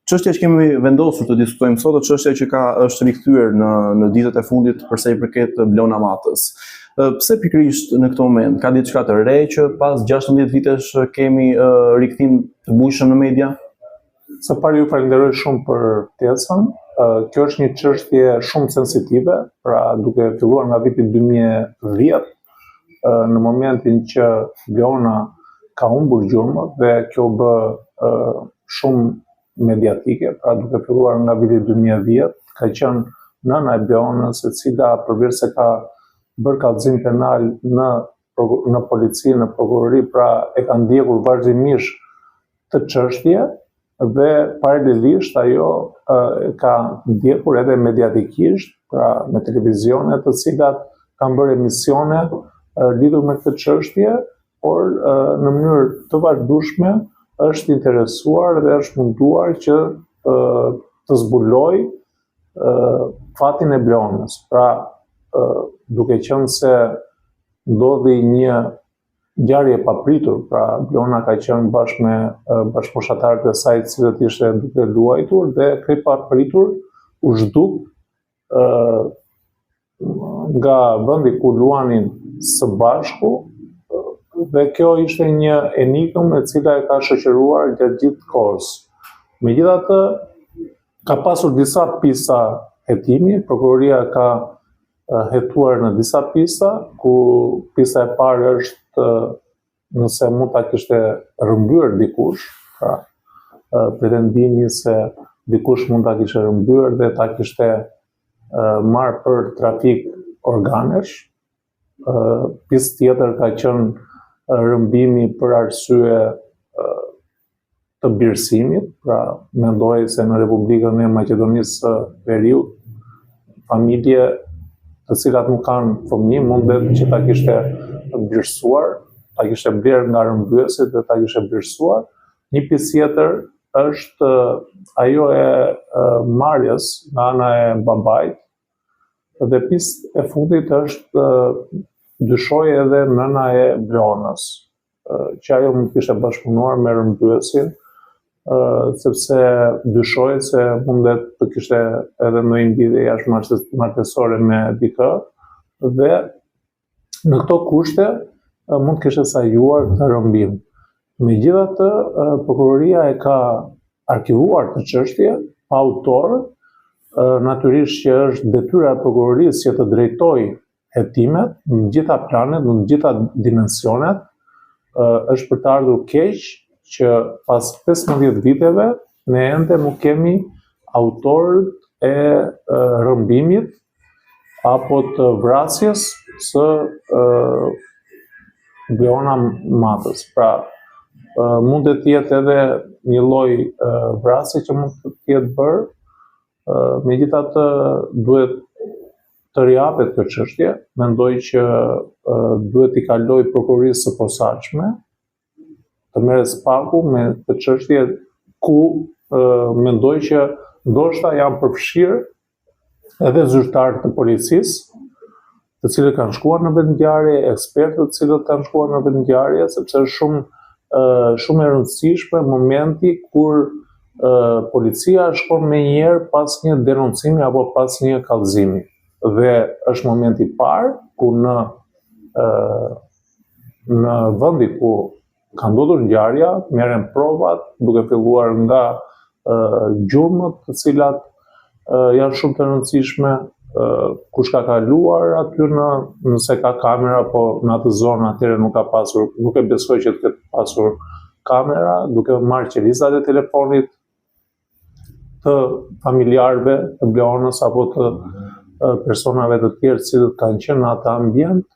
Çështja që kemi vendosur të diskutojmë sot është çështja që është rikthyer në ditët e fundit për sa i përket Blon Amatës. Pse pikërisht në këtë moment ka diçka të re që pas 16 vitesh kemi rikthim të bujshëm në media? Së pari ju falenderoj shumë për ftesën. Kjo është një çështje shumë sensitive, pra duke filluar nga viti 2010, në momentin që Blona ka humbur gjurmët dhe kjo bë shumë mediatike, pra duke filluar nga viti 2010, ka qenë nëna e Blonës, e cila përveç se ka bërë kallëzim penal në polici, në prokurori, pra e ka ndjekur vazhdimisht të çështje dhe paralelisht ajo ka ndjekur edhe mediatikisht, pra me televizione të cilat kanë bërë emisione lidhur me këtë çështje, por në mënyrë të vazhdueshme është interesuar dhe është munduar që të zbuloj fatin e Blonës. Pra, duke qenë se ndodhi një ngjarje e papritur, pra Blona ka qenë bashkë me bashkëfushatarët e saj, të cilët ishte duke luajtur dhe këtë papritur u zhduk nga vendi ku luanin së bashku, dhe kjo ishte një enigmë e cila e ka shoqëruar gjatë gjithë kohës. Megjithatë, ka pasur disa pista hetimi, prokuroria ka hetuar në disa pista, ku pista e parë është nëse mund ta kishte rrëmbyer dikush, pra pretendimi se dikush mund ta kishte rrëmbyer dhe ta kishte marrë për trafik organesh. Pistë tjetër ka qenë rrëmbimi për arsye të birësimit, pra mendoj se në Republikën e Maqedonisë së Veriut, familje të cilat nuk kanë fëmijë mundet që ta kishte birësuar, ta kishte blerë nga rrëmbyesit dhe ta kishte birësuar. Një pistë tjetër është ajo e marrjes nga ana e babait, dhe pistë e fundit është dyshoj edhe nëna e Blonës, që ajo mund kishte bashkëpunuar me rrëmbyesin, sepse dyshoj se mundet të kishte edhe ndonjë lidhje jashtëmartësore me dikë, dhe në këto kushte mund kishte sajuar të rrëmbim. Megjithatë, prokuroria e ka arkivuar këtë çështje pa autor, natyrisht që është detyra e prokurorisë që të drejtojë hetimet në gjitha planet, në gjitha dimensionet. Është për të ardhur keq që pas 15 viteve ne ende nuk kemi autorët e rrëmbimit apo të vrasjes së Blona Matës. Pra, mund të jetë edhe një lloj vrasje që mund të jetë bërë, megjithatë duhet të riapet këtë çështje. Mendoj që duhet i kaloj prokurorisë së posaçme të merret spaku me këtë çështje ku mendoj që ndoshta janë përfshirë edhe zyrtarët të policisë, të cilët kanë shkuar në vendngjarje, ekspertët të cilët kanë shkuar në vendngjarje, sepse është shumë e rëndësishme momenti kur policia shkon menjëherë pas një denoncimi apo pas një kallëzimi. Dhe është momenti i parë ku në vendi ku ka ndodhur ngjarja, merren provat, duke filluar nga gjurmët, të cilat janë shumë të rëndësishme, kush ka kaluar aty nëse ka kamera, po në atë zonë atëherë nuk e besoj që të ketë pasur kamera, duke marrë qelizat e telefonit të familjarëve të Blonës apo të personave të tjerë që kanë qenë në atë ambient,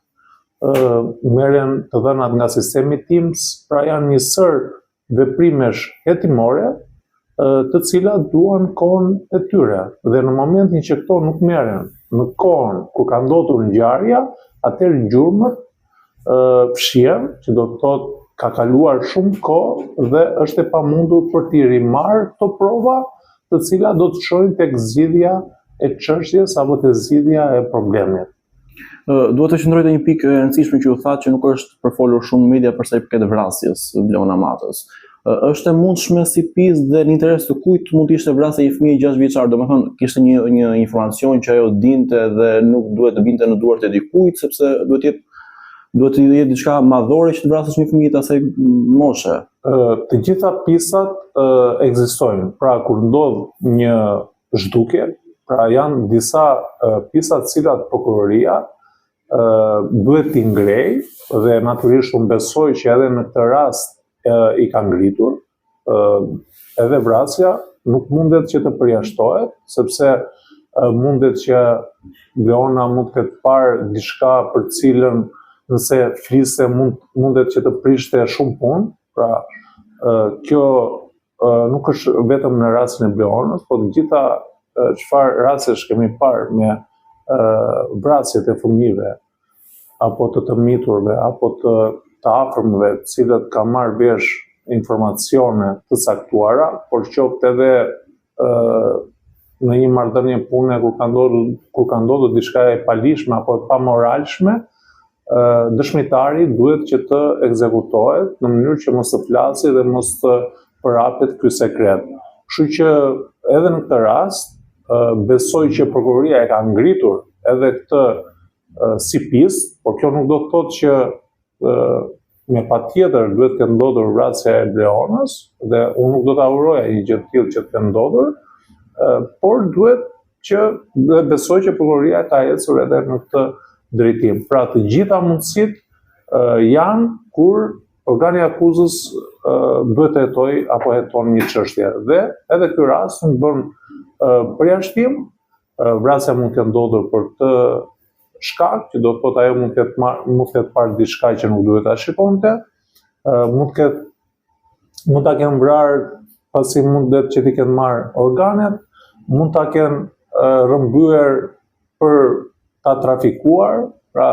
merren të dhënat nga sistemi Teams, pra janë një sër veprimesh hetimore të cilat duan kohën e tyre. Dhe në momentin që këto nuk merren në kohën ku ka ndodhur ngjarja, atëherë gjurmët fshihen, që do të thotë ka kaluar shumë kohë dhe është e pamundur për t'i rimarrë këto prova, të cilat do të shojnë tek zgjidhja e çështjes apo tek zgjidhja e problemit. Duhet të qëndroj te një pikë e rëndësishme që u thatë që nuk është përfolur shumë në media për sa i përket vrasjes Blona Matës. është e mundshme si pjesë dhe në interes të kujt mund të ishte vrasja e një fëmijë 6 vjeçar, domethënë kishte një informacion që ajo dinte dhe nuk duhet të binte në duart e dikujt sepse duhet të jetë diçka madhore që të vrasësh një fëmijë të asaj moshe. Të gjitha pisat ekzistojnë. Pra kur ndodh një zhdukje, pra janë disa pisa të cilat prokuroria duhet t'i ngrejë dhe natyrisht unë besoj që edhe në këtë rast i ka ngritur, edhe vrasja nuk mundet që të përjashtohet, sepse mundet që Leona mund të ketë parë diçka për cilën nëse fliste mundet që të prishte shumë punë, pra kjo nuk është vetëm në rastin e Bleonës, po të gjitha çfarë rastesh kemi parë me vrasjet e fëmijëve, apo të miturve, apo të afërmëve, të cilët ka marrë vesh informacione të caktuara, por qoftë edhe në një marrëdhënie pune kur ka ndodhur diçka e palishme apo e pamoralshme, dëshmitari duhet që të ekzekutohet në mënyrë që mos të flasë dhe mos të përhapet ky sekret. Kështu që edhe në këtë rast besoj që prokuroria e ka ngritur edhe këtë si pistë, por kjo nuk do të thotë që me patjetër duhet të ndodhur vrasja e Bleonës dhe unë nuk do ta uroja një gjë të tillë që të ndodhur, por duhet që besoj që prokuroria ka ecur edhe në këtë drejtim. Pra të gjitha mundësitë janë kur organi akuzës duhet të hetojë apo heton një çështje. Dhe edhe ky rast nuk bën përjashtim, vrasja mund të ndodhur për të shkak, që do të thotë ajo mund të ketë parë diçka që nuk duhet ta shikonte, mund ta kenë vrarë pasi mundet që t'i kenë marrë organet, mund ta kenë rrëmbyer për ta trafikuar, pra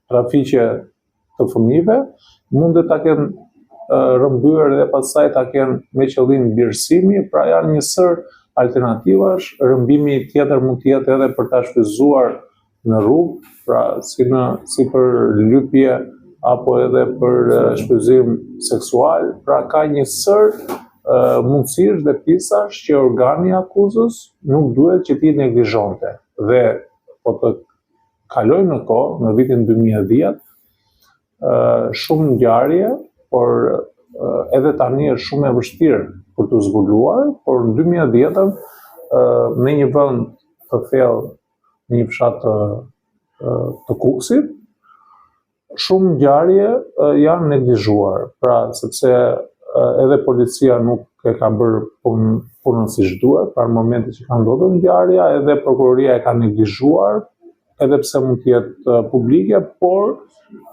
trafiqe të fëmijëve, mundet ta kenë rrëmbyer dhe pastaj ta kenë me qëllim birësimi, pra janë një sër alternativash. Rrëmbimi tjetër mund të jetë edhe për ta shfrytzuar në rrugë, pra si për lypje apo edhe për shfrytëzim seksual, pra ka një sër mundësish dhe pisash që organi akuzës nuk duhet që t'i neglizhonte. Dhe po të kaloj në kohë, në vitin 2010, shumë ngjarje, por edhe tani është shumë e vështirë për të zbuluar, por në 2010 në një vend të thellë, në një fshat të Kukësit, shumë ngjarje janë neglizhuar, pra sepse edhe policia nuk e ka bërë punën siç duhet, pra në momentin që ka ndodhur ngjarja, edhe prokuroria e ka neglizhuar, edhe pse mund të jetë publike, por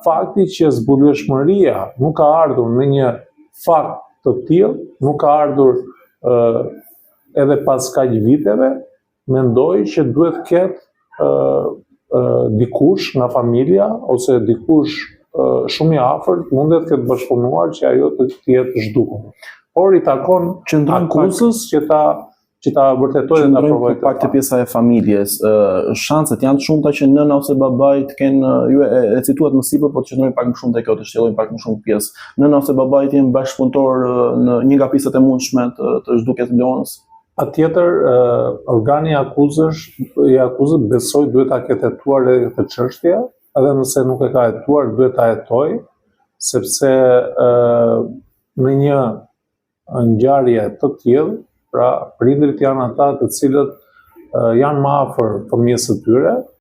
fakti që zbulueshmëria nuk ka ardhur në një fakt të tillë, nuk ka ardhur edhe pas kaq viteve, mendoj që duhet ketë dikush nga familja ose dikush shumë i afërt mundet këtë bashkëpunuar që ajo të jetë zhdukur. Por i takon akuzës që ta vërtetojë dhe ta provojë pak të pjesa e familjes. Shanset janë të shumta që nëna ose babai të kenë, ju e cituat më sipër, po të qëndrojmë pak më shumë te kjo, të shtjellojmë pak më shumë pjesë. Nëna ose babai të jenë bashkëpunëtor në një nga pisat e mundshme të zhdukjes së Bleonës. Patjetër, organi akuzës besoj duhet ta ketë hetuar edhe këtë çështje, edhe nëse nuk e ka hetuar duhet ta hetojë, sepse në një ngjarje të tillë, pra prindrit janë ata të cilët janë më afër fëmijës së tyre,